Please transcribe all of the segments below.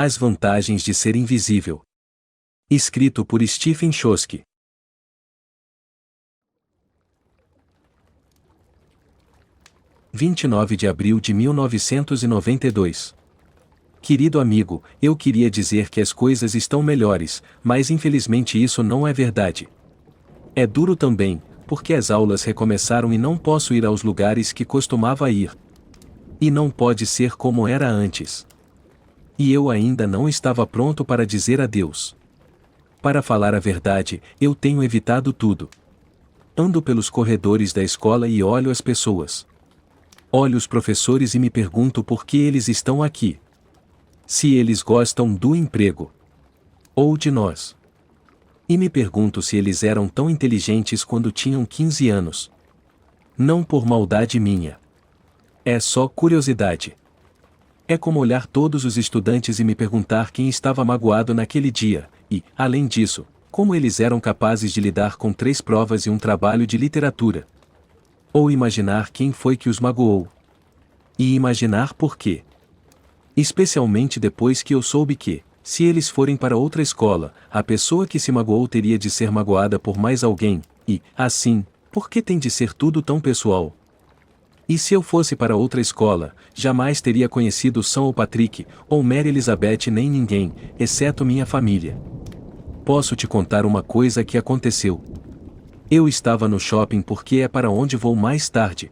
As vantagens de ser invisível. Escrito por Stephen Chbosky. 29 de abril de 1992. Querido amigo, eu queria dizer que as coisas estão melhores, mas infelizmente isso não é verdade. É duro também, porque as aulas recomeçaram e não posso ir aos lugares que costumava ir. E não pode ser como era antes. E eu ainda não estava pronto para dizer adeus. Para falar a verdade, eu tenho evitado tudo. Ando pelos corredores da escola e olho as pessoas. Olho os professores e me pergunto por que eles estão aqui. Se eles gostam do emprego. Ou de nós. E me pergunto se eles eram tão inteligentes quando tinham 15 anos. Não por maldade minha. É só curiosidade. É como olhar todos os estudantes e me perguntar quem estava magoado naquele dia, e, além disso, como eles eram capazes de lidar com 3 provas e um trabalho de literatura. Ou imaginar quem foi que os magoou. E imaginar por quê. Especialmente depois que eu soube que, se eles forem para outra escola, a pessoa que se magoou teria de ser magoada por mais alguém, e, assim, por que tem de ser tudo tão pessoal? E se eu fosse para outra escola, jamais teria conhecido São ou Patrick, ou Mary Elizabeth nem ninguém, exceto minha família. Posso te contar uma coisa que aconteceu. Eu estava no shopping porque é para onde vou mais tarde.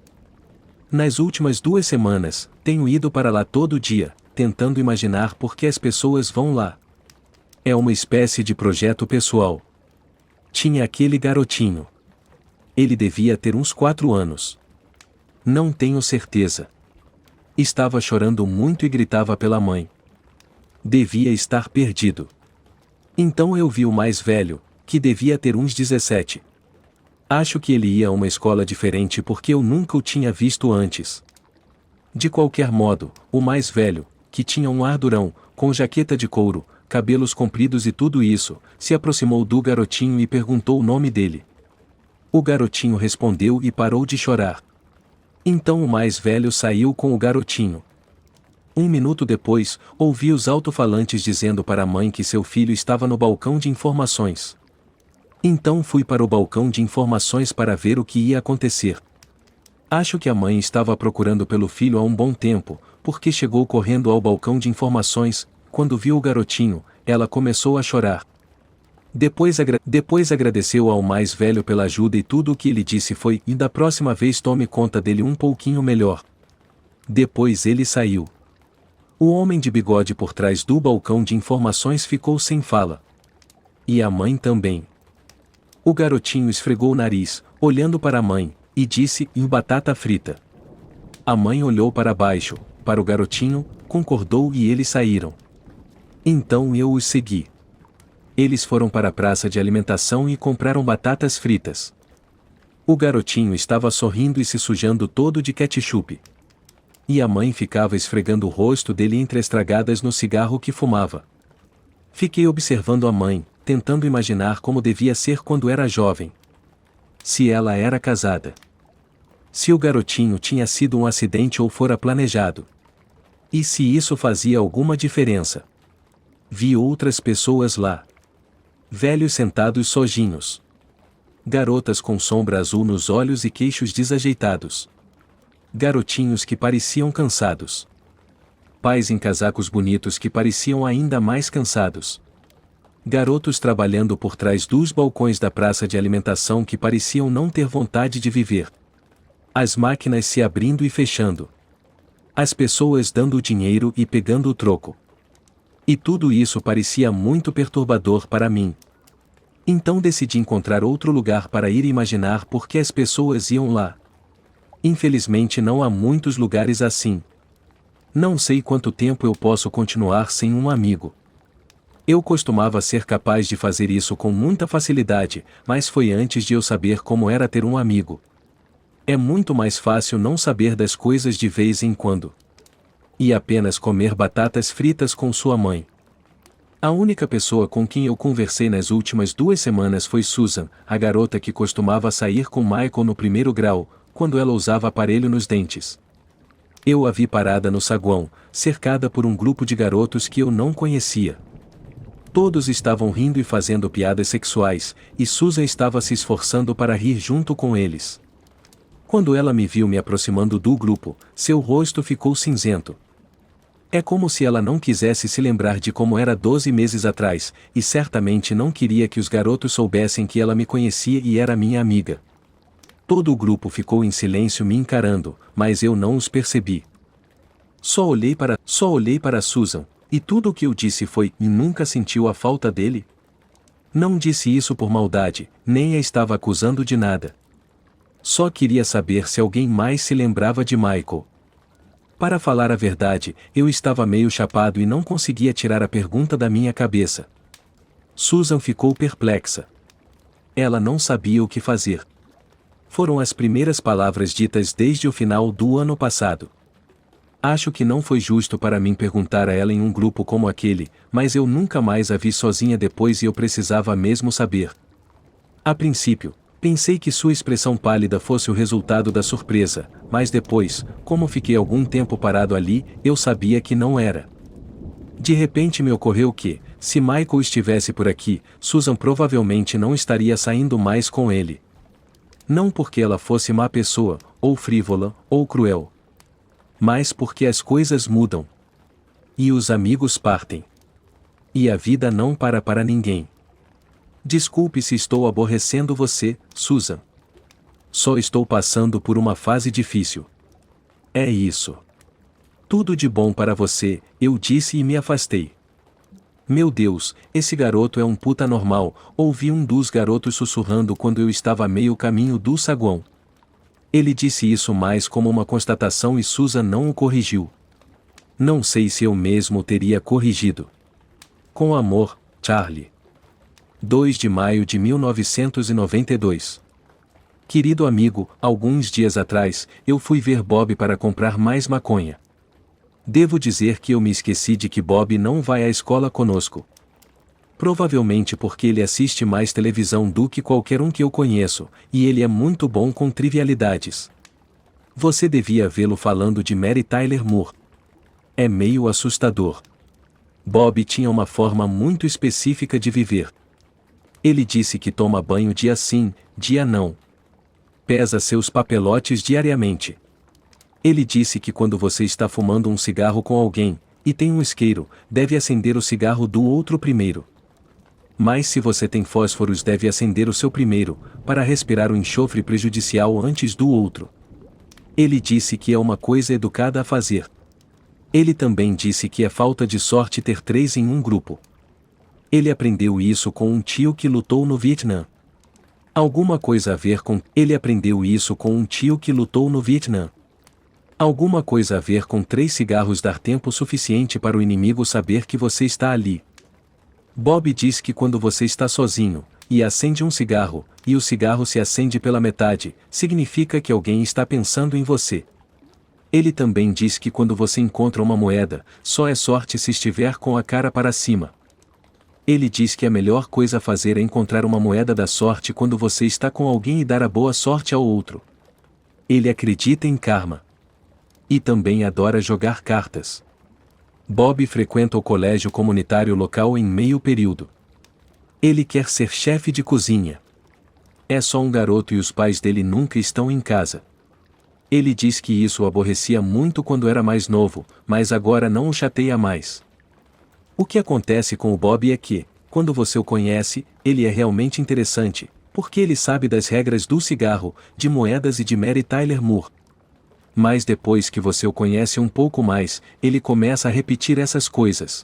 Nas últimas 2 semanas, tenho ido para lá todo dia, tentando imaginar por que as pessoas vão lá. É uma espécie de projeto pessoal. Tinha aquele garotinho. Ele devia ter uns 4 anos. Não tenho certeza. Estava chorando muito e gritava pela mãe. Devia estar perdido. Então eu vi o mais velho, que devia ter uns 17. Acho que ele ia a uma escola diferente porque eu nunca o tinha visto antes. De qualquer modo, o mais velho, que tinha um ar durão, com jaqueta de couro, cabelos compridos e tudo isso, se aproximou do garotinho e perguntou o nome dele. O garotinho respondeu e parou de chorar. Então o mais velho saiu com o garotinho. 1 minuto depois, ouvi os alto-falantes dizendo para a mãe que seu filho estava no balcão de informações. Então fui para o balcão de informações para ver o que ia acontecer. Acho que a mãe estava procurando pelo filho há um bom tempo, porque chegou correndo ao balcão de informações. Quando viu o garotinho, ela começou a chorar. Depois agradeceu ao mais velho pela ajuda e tudo o que ele disse foi: "E da próxima vez tome conta dele um pouquinho melhor." Depois ele saiu. O homem de bigode por trás do balcão de informações ficou sem fala. E a mãe também. O garotinho esfregou o nariz, olhando para a mãe, e disse: "E batata frita." A mãe olhou para baixo, para o garotinho, concordou e eles saíram. Então eu os segui. Eles foram para a praça de alimentação e compraram batatas fritas. O garotinho estava sorrindo e se sujando todo de ketchup. E a mãe ficava esfregando o rosto dele entre as tragadas no cigarro que fumava. Fiquei observando a mãe, tentando imaginar como devia ser quando era jovem. Se ela era casada. Se o garotinho tinha sido um acidente ou fora planejado. E se isso fazia alguma diferença. Vi outras pessoas lá. Velhos sentados sozinhos. Garotas com sombra azul nos olhos e queixos desajeitados. Garotinhos que pareciam cansados. Pais em casacos bonitos que pareciam ainda mais cansados. Garotos trabalhando por trás dos balcões da praça de alimentação que pareciam não ter vontade de viver. As máquinas se abrindo e fechando. As pessoas dando o dinheiro e pegando o troco. E tudo isso parecia muito perturbador para mim. Então decidi encontrar outro lugar para ir e imaginar por que as pessoas iam lá. Infelizmente não há muitos lugares assim. Não sei quanto tempo eu posso continuar sem um amigo. Eu costumava ser capaz de fazer isso com muita facilidade, mas foi antes de eu saber como era ter um amigo. É muito mais fácil não saber das coisas de vez em quando. E apenas comer batatas fritas com sua mãe. A única pessoa com quem eu conversei nas últimas 2 semanas foi Susan, a garota que costumava sair com Michael no 1º grau, quando ela usava aparelho nos dentes. Eu a vi parada no saguão, cercada por um grupo de garotos que eu não conhecia. Todos estavam rindo e fazendo piadas sexuais, e Susan estava se esforçando para rir junto com eles. Quando ela me viu me aproximando do grupo, seu rosto ficou cinzento. É como se ela não quisesse se lembrar de como era 12 meses atrás, e certamente não queria que os garotos soubessem que ela me conhecia e era minha amiga. Todo o grupo ficou em silêncio me encarando, mas eu não os percebi. Só olhei para Susan, e tudo o que eu disse foi: "E nunca sentiu a falta dele?" Não disse isso por maldade, nem a estava acusando de nada. Só queria saber se alguém mais se lembrava de Michael. Para falar a verdade, eu estava meio chapado e não conseguia tirar a pergunta da minha cabeça. Susan ficou perplexa. Ela não sabia o que fazer. Foram as primeiras palavras ditas desde o final do ano passado. Acho que não foi justo para mim perguntar a ela em um grupo como aquele, mas eu nunca mais a vi sozinha depois e eu precisava mesmo saber. A princípio, pensei que sua expressão pálida fosse o resultado da surpresa, mas depois, como fiquei algum tempo parado ali, eu sabia que não era. De repente me ocorreu que, se Michael estivesse por aqui, Susan provavelmente não estaria saindo mais com ele. Não porque ela fosse má pessoa, ou frívola, ou cruel. Mas porque as coisas mudam. E os amigos partem. E a vida não para ninguém. Desculpe se estou aborrecendo você, Susan. Só estou passando por uma fase difícil. É isso. Tudo de bom para você, eu disse e me afastei. Meu Deus, esse garoto é um puta normal, ouvi um dos garotos sussurrando quando eu estava a meio caminho do saguão. Ele disse isso mais como uma constatação e Susan não o corrigiu. Não sei se eu mesmo teria corrigido. Com amor, Charlie. 2 de maio de 1992. Querido amigo, alguns dias atrás, eu fui ver Bob para comprar mais maconha. Devo dizer que eu me esqueci de que Bob não vai à escola conosco. Provavelmente porque ele assiste mais televisão do que qualquer um que eu conheço, e ele é muito bom com trivialidades. Você devia vê-lo falando de Mary Tyler Moore. É meio assustador. Bob tinha uma forma muito específica de viver. Ele disse que toma banho dia sim, dia não. Pesa seus papelotes diariamente. Ele disse que quando você está fumando um cigarro com alguém, e tem um isqueiro, deve acender o cigarro do outro primeiro. Mas se você tem fósforos, deve acender o seu primeiro, para respirar o enxofre prejudicial antes do outro. Ele disse que é uma coisa educada a fazer. Ele também disse que é falta de sorte ter 3 em um grupo. Ele aprendeu isso com um tio que lutou no Vietnã. Alguma coisa a ver com... Ele aprendeu isso com um tio que lutou no Vietnã. Alguma coisa a ver com 3 cigarros dar tempo suficiente para o inimigo saber que você está ali. Bob diz que quando você está sozinho, e acende um cigarro, e o cigarro se acende pela metade, significa que alguém está pensando em você. Ele também diz que quando você encontra uma moeda, só é sorte se estiver com a cara para cima. Ele diz que a melhor coisa a fazer é encontrar uma moeda da sorte quando você está com alguém e dar a boa sorte ao outro. Ele acredita em karma. E também adora jogar cartas. Bob frequenta o colégio comunitário local em meio período. Ele quer ser chefe de cozinha. É só um garoto e os pais dele nunca estão em casa. Ele diz que isso o aborrecia muito quando era mais novo, mas agora não o chateia mais. O que acontece com o Bob é que, quando você o conhece, ele é realmente interessante, porque ele sabe das regras do cigarro, de moedas e de Mary Tyler Moore. Mas depois que você o conhece um pouco mais, ele começa a repetir essas coisas.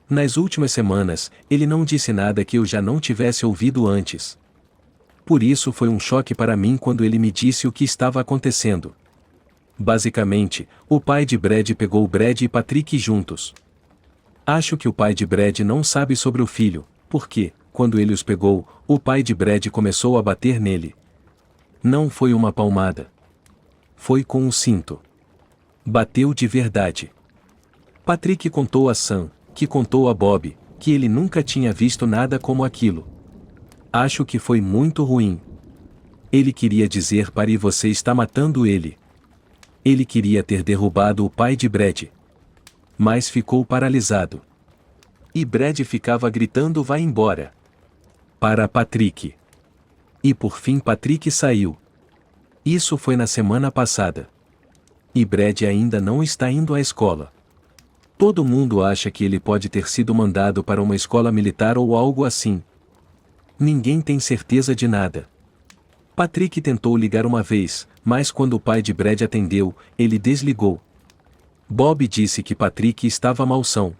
Nas últimas semanas, ele não disse nada que eu já não tivesse ouvido antes. Por isso foi um choque para mim quando ele me disse o que estava acontecendo. Basicamente, o pai de Brad pegou Brad e Patrick juntos. Acho que o pai de Brad não sabe sobre o filho, porque, quando ele os pegou, o pai de Brad começou a bater nele. Não foi uma palmada. Foi com um cinto. Bateu de verdade. Patrick contou a Sam, que contou a Bob, que ele nunca tinha visto nada como aquilo. Acho que foi muito ruim. Ele queria dizer para e você está matando ele. Ele queria ter derrubado o pai de Brad. Mas ficou paralisado. E Brad ficava gritando: "Vai embora!" Para Patrick. E por fim Patrick saiu. Isso foi na semana passada. E Brad ainda não está indo à escola. Todo mundo acha que ele pode ter sido mandado para uma escola militar ou algo assim. Ninguém tem certeza de nada. Patrick tentou ligar uma vez, mas quando o pai de Brad atendeu, ele desligou. Bob disse que Patrick estava malsão.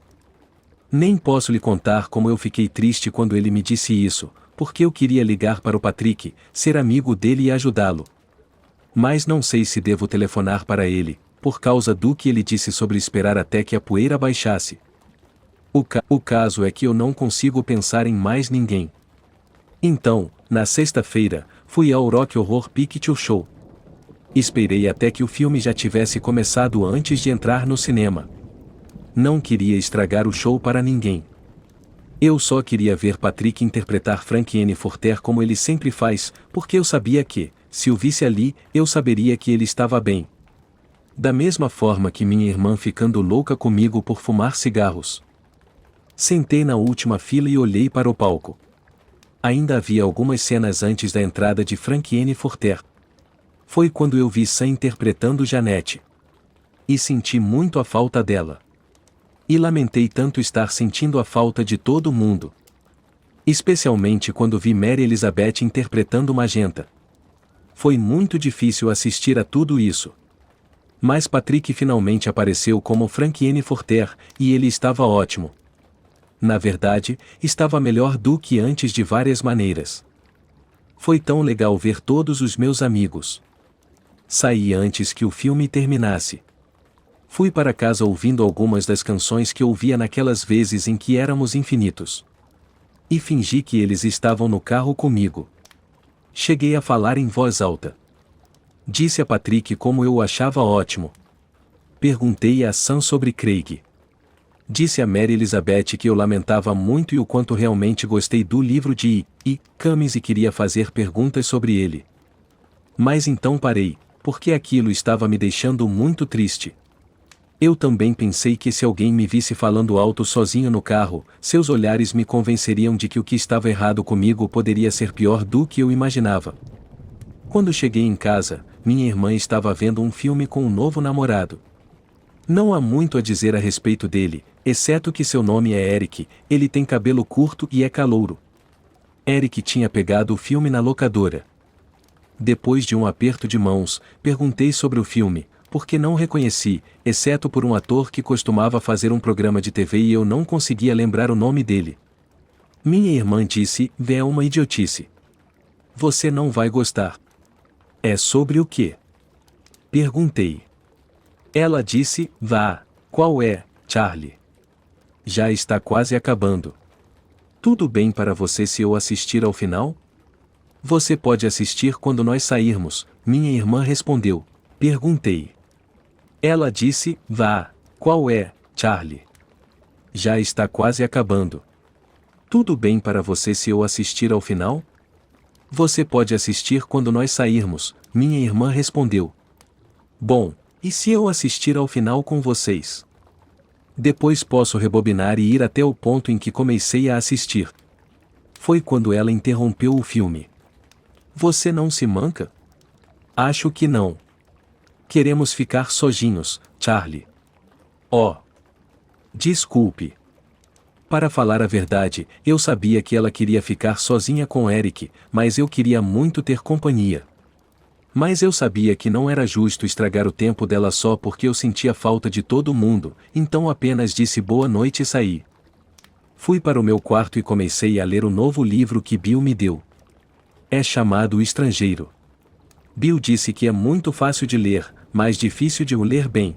Nem posso lhe contar como eu fiquei triste quando ele me disse isso, porque eu queria ligar para o Patrick, ser amigo dele e ajudá-lo. Mas não sei se devo telefonar para ele, por causa do que ele disse sobre esperar até que a poeira baixasse. O caso é que eu não consigo pensar em mais ninguém. Então, na sexta-feira, fui ao Rock Horror Picture Show. Esperei até que o filme já tivesse começado antes de entrar no cinema. Não queria estragar o show para ninguém. Eu só queria ver Patrick interpretar Frank Forter como ele sempre faz, porque eu sabia que, se o visse ali, eu saberia que ele estava bem. Da mesma forma que minha irmã ficando louca comigo por fumar cigarros. Sentei na última fila e olhei para o palco. Ainda havia algumas cenas antes da entrada de Frank Forter. Foi quando eu vi Sam interpretando Janete. E senti muito a falta dela. E lamentei tanto estar sentindo a falta de todo mundo. Especialmente quando vi Mary Elizabeth interpretando Magenta. Foi muito difícil assistir a tudo isso. Mas Patrick finalmente apareceu como Frank Forter, e ele estava ótimo. Na verdade, estava melhor do que antes de várias maneiras. Foi tão legal ver todos os meus amigos. Saí antes que o filme terminasse. Fui para casa ouvindo algumas das canções que ouvia naquelas vezes em que éramos infinitos. E fingi que eles estavam no carro comigo. Cheguei a falar em voz alta. Disse a Patrick como eu o achava ótimo. Perguntei a Sam sobre Craig. Disse a Mary Elizabeth que eu lamentava muito e o quanto realmente gostei do livro de Camis e queria fazer perguntas sobre ele. Mas então parei, porque aquilo estava me deixando muito triste. Eu também pensei que se alguém me visse falando alto sozinho no carro, seus olhares me convenceriam de que o que estava errado comigo poderia ser pior do que eu imaginava. Quando cheguei em casa, minha irmã estava vendo um filme com um novo namorado. Não há muito a dizer a respeito dele, exceto que seu nome é Eric, ele tem cabelo curto e é calouro. Eric tinha pegado o filme na locadora. Depois de um aperto de mãos, perguntei sobre o filme, porque não reconheci, exceto por um ator que costumava fazer um programa de TV e eu não conseguia lembrar o nome dele. Minha irmã disse: "É uma idiotice. Você não vai gostar." "É sobre o quê?" perguntei. Ela disse: "Vá, qual é, Charlie? Já está quase acabando. Tudo bem para você se eu assistir ao final?" "Você pode assistir quando nós sairmos", minha irmã respondeu. Perguntei. Ela disse: "Vá, qual é, Charlie? Já está quase acabando. Tudo bem para você se eu assistir ao final?" "Você pode assistir quando nós sairmos", minha irmã respondeu. "Bom, e se eu assistir ao final com vocês? Depois posso rebobinar e ir até o ponto em que comecei a assistir." Foi quando ela interrompeu o filme. "Você não se manca?" "Acho que não. Queremos ficar sozinhos, Charlie." "Oh. Desculpe." Para falar a verdade, eu sabia que ela queria ficar sozinha com Eric, mas eu queria muito ter companhia. Mas eu sabia que não era justo estragar o tempo dela só porque eu sentia falta de todo mundo, então apenas disse boa noite e saí. Fui para o meu quarto e comecei a ler o novo livro que Bill me deu. É chamado O Estrangeiro. Bill disse que é muito fácil de ler, mas difícil de o ler bem.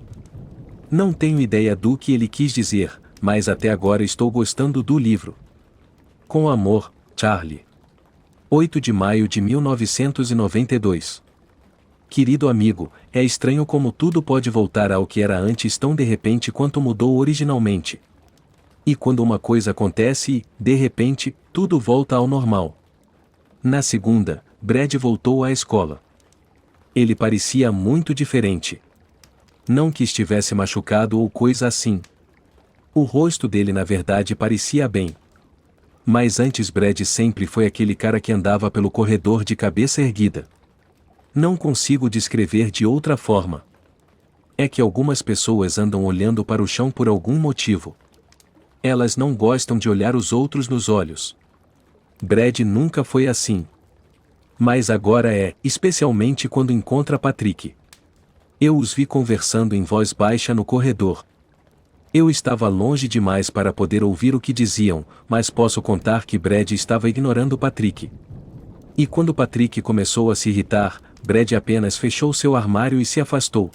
Não tenho ideia do que ele quis dizer, mas até agora estou gostando do livro. Com amor, Charlie. 8 de maio de 1992. Querido amigo, é estranho como tudo pode voltar ao que era antes tão de repente quanto mudou originalmente. E quando uma coisa acontece e, de repente, tudo volta ao normal. Na segunda, Brad voltou à escola. Ele parecia muito diferente. Não que estivesse machucado ou coisa assim. O rosto dele na verdade parecia bem. Mas antes Brad sempre foi aquele cara que andava pelo corredor de cabeça erguida. Não consigo descrever de outra forma. É que algumas pessoas andam olhando para o chão por algum motivo. Elas não gostam de olhar os outros nos olhos. Brad nunca foi assim. Mas agora é, especialmente quando encontra Patrick. Eu os vi conversando em voz baixa no corredor. Eu estava longe demais para poder ouvir o que diziam, mas posso contar que Brad estava ignorando Patrick. E quando Patrick começou a se irritar, Brad apenas fechou seu armário e se afastou.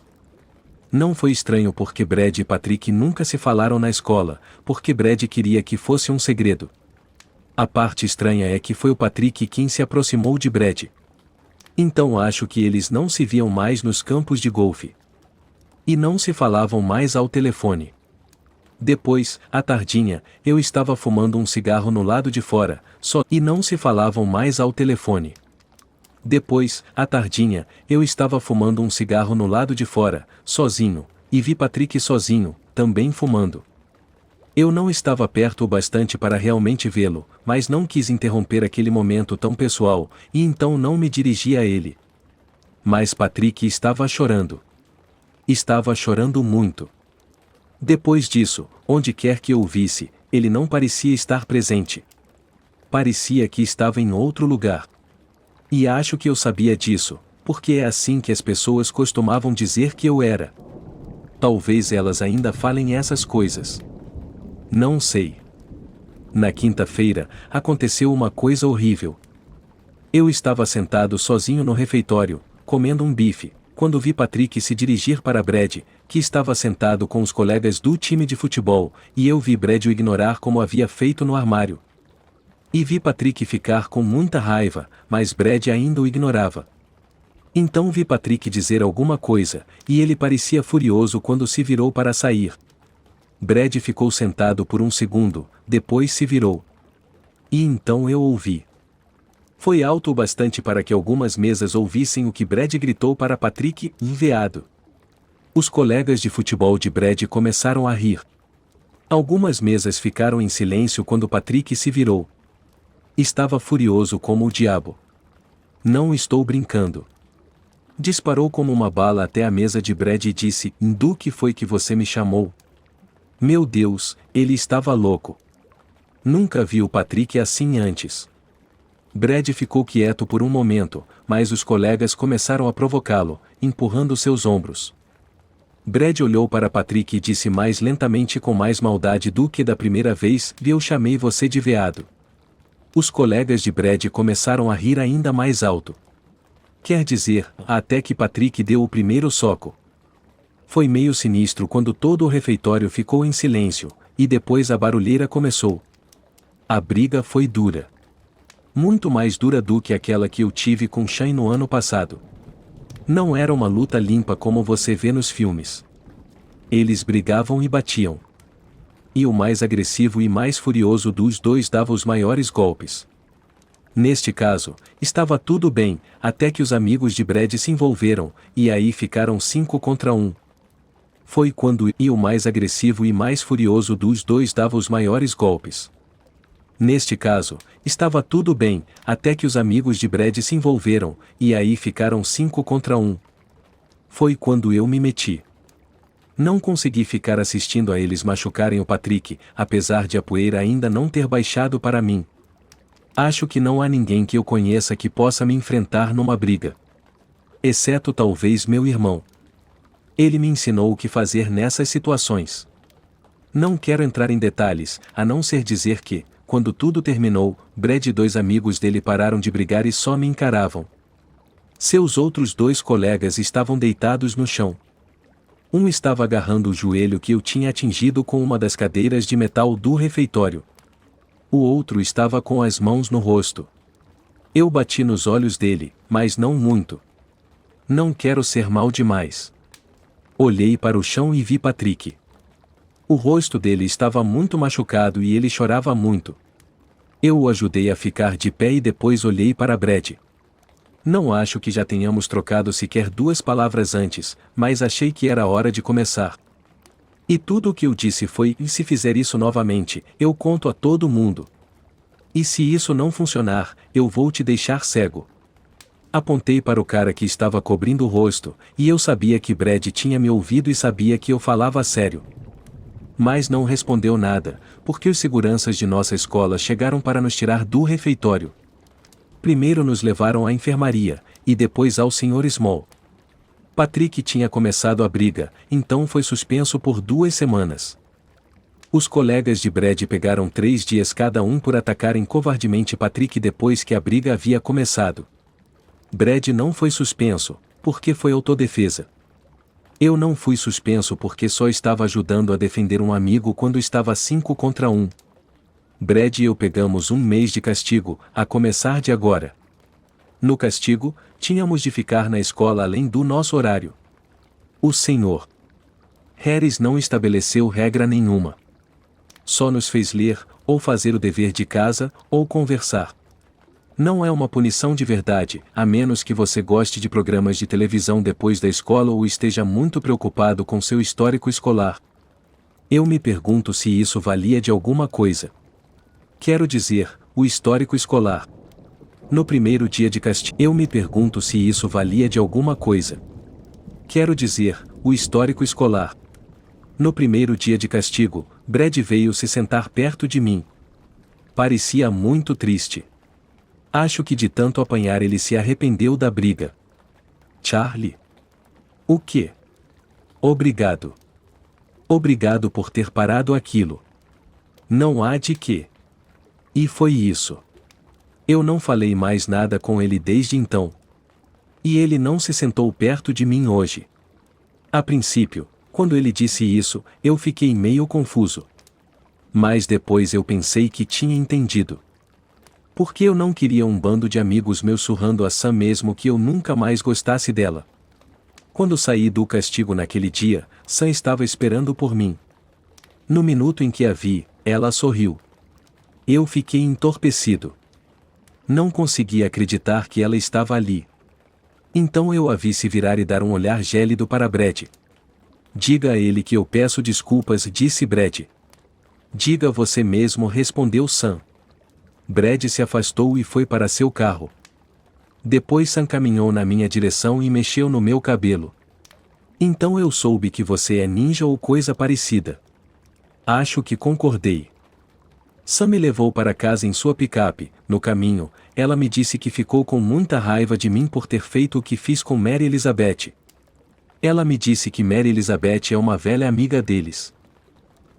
Não foi estranho porque Brad e Patrick nunca se falaram na escola, porque Brad queria que fosse um segredo. A parte estranha é que foi o Patrick quem se aproximou de Brad. Então acho que eles não se viam mais nos campos de golfe. E não se falavam mais ao telefone. Depois, à tardinha, eu estava fumando um cigarro no lado de fora, só, e não se falavam mais ao telefone. Depois, à tardinha, eu estava fumando um cigarro no lado de fora, sozinho, e vi Patrick sozinho, também fumando. Eu não estava perto o bastante para realmente vê-lo, mas não quis interromper aquele momento tão pessoal, e então não me dirigi a ele. Mas Patrick estava chorando. Estava chorando muito. Depois disso, onde quer que eu o visse, ele não parecia estar presente. Parecia que estava em outro lugar. E acho que eu sabia disso, porque é assim que as pessoas costumavam dizer que eu era. Talvez elas ainda falem essas coisas. Não sei. Na quinta-feira, aconteceu uma coisa horrível. Eu estava sentado sozinho no refeitório, comendo um bife, quando vi Patrick se dirigir para Brad, que estava sentado com os colegas do time de futebol, e eu vi Brad o ignorar como havia feito no armário. E vi Patrick ficar com muita raiva, mas Brad ainda o ignorava. Então vi Patrick dizer alguma coisa, e ele parecia furioso quando se virou para sair. Brad ficou sentado por um segundo, depois se virou. E então eu ouvi. Foi alto o bastante para que algumas mesas ouvissem o que Brad gritou para Patrick, enviado. Os colegas de futebol de Brad começaram a rir. Algumas mesas ficaram em silêncio quando Patrick se virou. Estava furioso como o diabo. Não estou brincando. Disparou como uma bala até a mesa de Brad e disse: "Do que foi que você me chamou?" Meu Deus, ele estava louco. Nunca vi o Patrick assim antes. Brad ficou quieto por um momento, mas os colegas começaram a provocá-lo, empurrando seus ombros. Brad olhou para Patrick e disse mais lentamente com mais maldade do que da primeira vez: "Eu chamei você de veado." Os colegas de Brad começaram a rir ainda mais alto. Quer dizer, até que Patrick deu o primeiro soco. Foi meio sinistro quando todo o refeitório ficou em silêncio, e depois a barulheira começou. A briga foi dura. Muito mais dura do que aquela que eu tive com Shane no ano passado. Não era uma luta limpa como você vê nos filmes. Eles brigavam e batiam. E o mais agressivo e mais furioso dos dois dava os maiores golpes. Neste caso, estava tudo bem, até que os amigos de Brad se envolveram, e aí ficaram 5 contra 1. Foi quando o mais agressivo e mais furioso dos dois dava os maiores golpes. Neste caso, estava tudo bem, até que os amigos de Brad se envolveram, e aí ficaram 5 contra 1. Foi quando eu me meti. Não consegui ficar assistindo a eles machucarem o Patrick, apesar de a poeira ainda não ter baixado para mim. Acho que não há ninguém que eu conheça que possa me enfrentar numa briga. Exceto talvez meu irmão. Ele me ensinou o que fazer nessas situações. Não quero entrar em detalhes, a não ser dizer que, quando tudo terminou, Brad e 2 amigos dele pararam de brigar e só me encaravam. Seus outros 2 colegas estavam deitados no chão. Um estava agarrando o joelho que eu tinha atingido com uma das cadeiras de metal do refeitório. O outro estava com as mãos no rosto. Eu bati nos olhos dele, mas não muito. Não quero ser mal demais. Olhei para o chão e vi Patrick. O rosto dele estava muito machucado e ele chorava muito. Eu o ajudei a ficar de pé e depois olhei para Brad. Não acho que já tenhamos trocado sequer 2 palavras antes, mas achei que era hora de começar. E tudo o que eu disse foi: e se fizer isso novamente, eu conto a todo mundo. E se isso não funcionar, eu vou te deixar cego. Apontei para o cara que estava cobrindo o rosto, e eu sabia que Brad tinha me ouvido e sabia que eu falava a sério. Mas não respondeu nada, porque os seguranças de nossa escola chegaram para nos tirar do refeitório. Primeiro nos levaram à enfermaria, e depois ao Sr. Small. Patrick tinha começado a briga, então foi suspenso por 2 semanas. Os colegas de Brad pegaram 3 dias cada um por atacarem covardemente Patrick depois que a briga havia começado. Brad não foi suspenso, porque foi autodefesa. Eu não fui suspenso porque só estava ajudando a defender um amigo quando estava 5 contra 1. Brad e eu pegamos 1 mês de castigo, a começar de agora. No castigo, tínhamos de ficar na escola além do nosso horário. O Sr. Harris não estabeleceu regra nenhuma. Só nos fez ler, ou fazer o dever de casa, ou conversar. Não é uma punição de verdade, a menos que você goste de programas de televisão depois da escola ou esteja muito preocupado com seu histórico escolar. Eu me pergunto se isso valia de alguma coisa. Quero dizer, o histórico escolar. No primeiro dia de castigo, eu me pergunto se isso valia de alguma coisa. Quero dizer, o histórico escolar. No primeiro dia de castigo, Brad veio se sentar perto de mim. Parecia muito triste. Acho que de tanto apanhar ele se arrependeu da briga. Charlie. O quê? Obrigado. Obrigado por ter parado aquilo. Não há de quê. E foi isso. Eu não falei mais nada com ele desde então. E ele não se sentou perto de mim hoje. A princípio, quando ele disse isso, eu fiquei meio confuso. Mas depois eu pensei que tinha entendido. Porque eu não queria um bando de amigos meus surrando a Sam mesmo que eu nunca mais gostasse dela. Quando saí do castigo naquele dia, Sam estava esperando por mim. No minuto em que a vi, ela sorriu. Eu fiquei entorpecido. Não conseguia acreditar que ela estava ali. Então eu a vi se virar e dar um olhar gélido para Brad. Diga a ele que eu peço desculpas, disse Brad. Diga você mesmo, respondeu Sam. Brad se afastou e foi para seu carro. Depois Sam caminhou na minha direção e mexeu no meu cabelo. Então eu soube que você é ninja ou coisa parecida. Acho que concordei. Sam me levou para casa em sua picape. No caminho, ela me disse que ficou com muita raiva de mim por ter feito o que fiz com Mary Elizabeth. Ela me disse que Mary Elizabeth é uma velha amiga deles.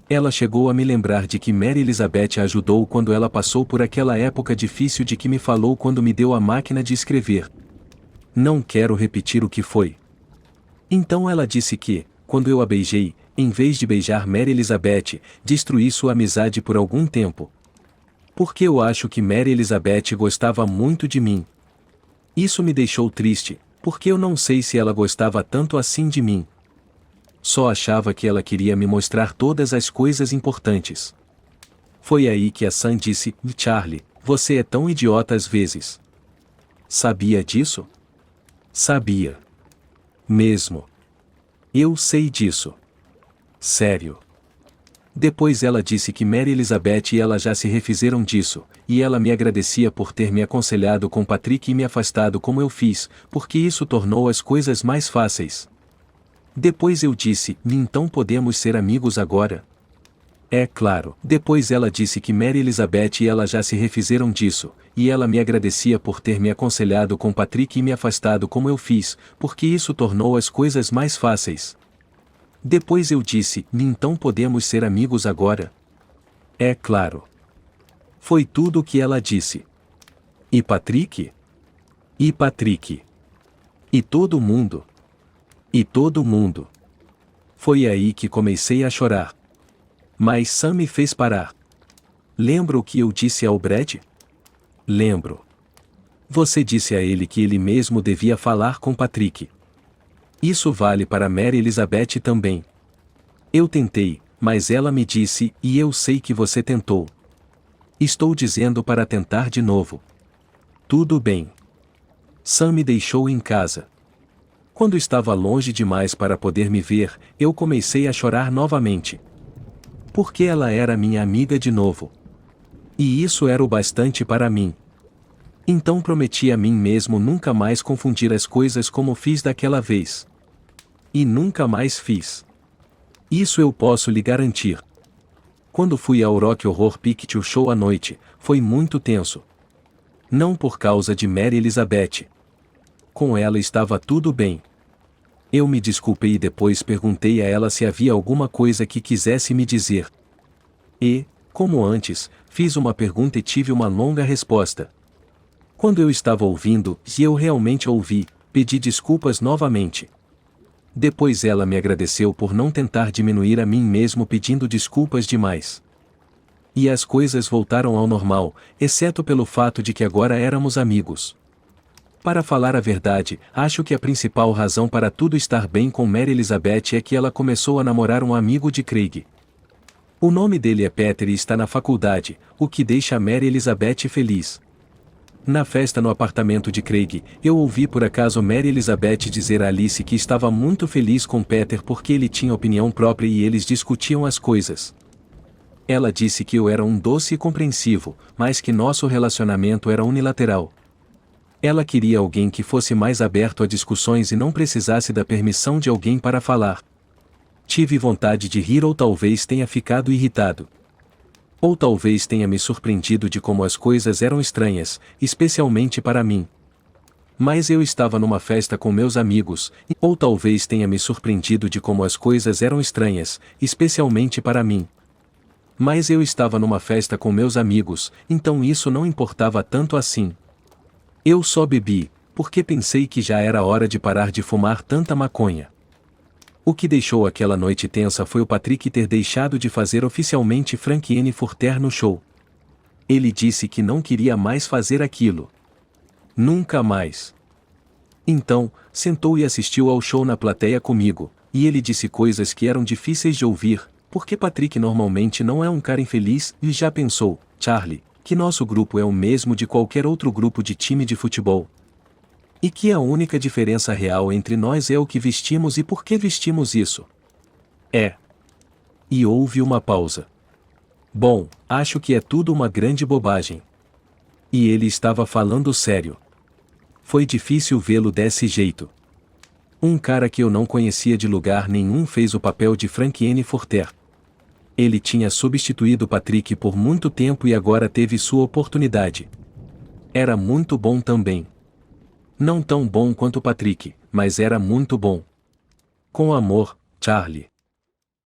Ela chegou a me lembrar de que Mary Elizabeth a ajudou quando ela passou por aquela época difícil de que me falou quando me deu a máquina de escrever. Não quero repetir o que foi. Então ela disse que, quando eu a beijei, em vez de beijar Mary Elizabeth, destruí sua amizade por algum tempo. Porque eu acho que Mary Elizabeth gostava muito de mim. Isso me deixou triste, porque eu não sei se ela gostava tanto assim de mim. Só achava que ela queria me mostrar todas as coisas importantes. Foi aí que a Sam disse: Charlie, você é tão idiota às vezes. Sabia disso? Sabia. Mesmo. Eu sei disso. Sério. Depois ela disse que Mary Elizabeth e ela já se refizeram disso, e ela me agradecia por ter me aconselhado com Patrick e me afastado como eu fiz, porque isso tornou as coisas mais fáceis. Depois eu disse: então podemos ser amigos agora? É claro. Depois ela disse que Mary Elizabeth e ela já se refizeram disso, e ela me agradecia por ter me aconselhado com Patrick e me afastado como eu fiz, porque isso tornou as coisas mais fáceis. Depois eu disse: então podemos ser amigos agora? É claro. Foi tudo o que ela disse. E Patrick? E Patrick? E todo mundo? E todo mundo? Foi aí que comecei a chorar. Mas Sam me fez parar. Lembra o que eu disse ao Brad? Lembro. Você disse a ele que ele mesmo devia falar com Patrick. Isso vale para Mary Elizabeth também. Eu tentei, mas ela me disse, e eu sei que você tentou. Estou dizendo para tentar de novo. Tudo bem. Sam me deixou em casa. Quando estava longe demais para poder me ver, eu comecei a chorar novamente. Porque ela era minha amiga de novo. E isso era o bastante para mim. Então prometi a mim mesmo nunca mais confundir as coisas como fiz daquela vez. E nunca mais fiz. Isso eu posso lhe garantir. Quando fui ao Rock Horror Picture Show à noite, foi muito tenso. Não por causa de Mary Elizabeth. Com ela estava tudo bem. Eu me desculpei e depois perguntei a ela se havia alguma coisa que quisesse me dizer. E, como antes, fiz uma pergunta e tive uma longa resposta. Quando eu estava ouvindo, e eu realmente ouvi, pedi desculpas novamente. Depois ela me agradeceu por não tentar diminuir a mim mesmo pedindo desculpas demais. E as coisas voltaram ao normal, exceto pelo fato de que agora éramos amigos. Para falar a verdade, acho que a principal razão para tudo estar bem com Mary Elizabeth é que ela começou a namorar um amigo de Craig. O nome dele é Peter e está na faculdade, o que deixa Mary Elizabeth feliz. Na festa no apartamento de Craig, eu ouvi por acaso Mary Elizabeth dizer a Alice que estava muito feliz com Peter porque ele tinha opinião própria e eles discutiam as coisas. Ela disse que eu era um doce e compreensivo, mas que nosso relacionamento era unilateral. Ela queria alguém que fosse mais aberto a discussões e não precisasse da permissão de alguém para falar. Tive vontade de rir ou talvez tenha ficado irritado. Ou talvez tenha me surpreendido de como as coisas eram estranhas, especialmente para mim. Mas eu estava numa festa com meus amigos, ou talvez tenha me surpreendido de como as coisas eram estranhas, especialmente para mim. Mas eu estava numa festa com meus amigos, então isso não importava tanto assim. Eu só bebi, porque pensei que já era hora de parar de fumar tanta maconha. O que deixou aquela noite tensa foi o Patrick ter deixado de fazer oficialmente Frank Furter no show. Ele disse que não queria mais fazer aquilo. Nunca mais. Então, sentou e assistiu ao show na plateia comigo, e ele disse coisas que eram difíceis de ouvir, porque Patrick normalmente não é um cara infeliz e já pensou, Charlie, que nosso grupo é o mesmo de qualquer outro grupo de time de futebol. E que a única diferença real entre nós é o que vestimos e por que vestimos isso. É. E houve uma pausa. Bom, acho que é tudo uma grande bobagem. E ele estava falando sério. Foi difícil vê-lo desse jeito. Um cara que eu não conhecia de lugar nenhum fez o papel de Frank Furter. Ele tinha substituído Patrick por muito tempo e agora teve sua oportunidade. Era muito bom também. Não tão bom quanto Patrick, mas era muito bom. Com amor, Charlie.